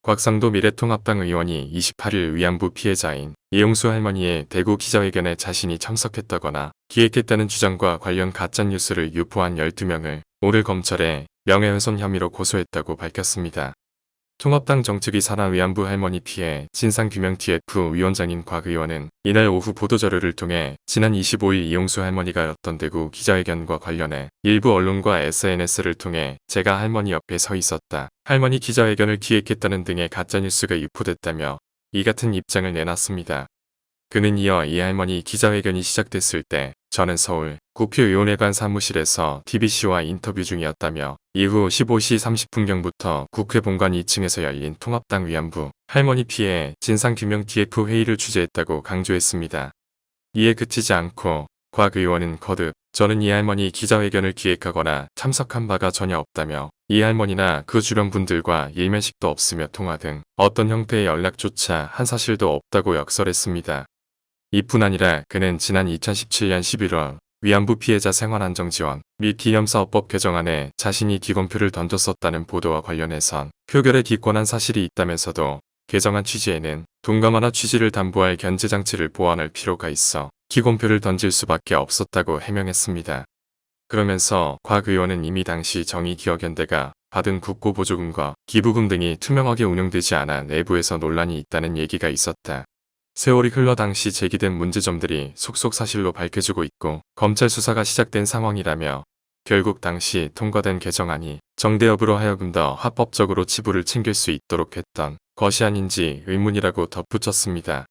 곽상도 미래통합당 의원이 28일 위안부 피해자인 이용수 할머니의 대구 기자회견에 자신이 참석했다거나 기획했다는 주장과 관련 가짜뉴스를 유포한 12명을 오늘 검찰에 명예훼손 혐의로 고소했다고 밝혔습니다. 통합당 정책위 산하 위안부 할머니 피해 진상규명 TF 위원장인 곽 의원은 이날 오후 보도자료를 통해 지난 25일 이용수 할머니가 였던 대구 기자회견과 관련해 일부 언론과 SNS를 통해 제가 할머니 옆에 서 있었다. 할머니 기자회견을 기획했다는 등의 가짜뉴스가 유포됐다며 이 같은 입장을 내놨습니다. 그는 이어 이 할머니 기자회견이 시작됐을 때 저는 서울 국회의원회관 사무실에서 TBC와 인터뷰 중이었다며 이후 15시 30분경부터 국회 본관 2층에서 열린 통합당 위안부 할머니 피해 진상규명 TF 회의를 주재했다고 강조했습니다. 이에 그치지 않고 곽 의원은 거듭 저는 이 할머니 기자회견을 기획하거나 참석한 바가 전혀 없다며 이 할머니나 그 주변 분들과 일면식도 없으며 통화 등 어떤 형태의 연락조차 한 사실도 없다고 역설했습니다. 이뿐 아니라 그는 지난 2017년 11월 위안부 피해자 생활안정지원 및 기념사업법 개정안에 자신이 기권표를 던졌었다는 보도와 관련해선 표결에 기권한 사실이 있다면서도 개정안 취지에는 동감하나 취지를 담보할 견제장치를 보완할 필요가 있어 기권표를 던질 수밖에 없었다고 해명했습니다. 그러면서 곽 의원은 이미 당시 정의기억연대가 받은 국고보조금과 기부금 등이 투명하게 운영되지 않아 내부에서 논란이 있다는 얘기가 있었다. 세월이 흘러 당시 제기된 문제점들이 속속 사실로 밝혀지고 있고 검찰 수사가 시작된 상황이라며 결국 당시 통과된 개정안이 정대협으로 하여금 더 합법적으로 치부를 챙길 수 있도록 했던 것이 아닌지 의문이라고 덧붙였습니다.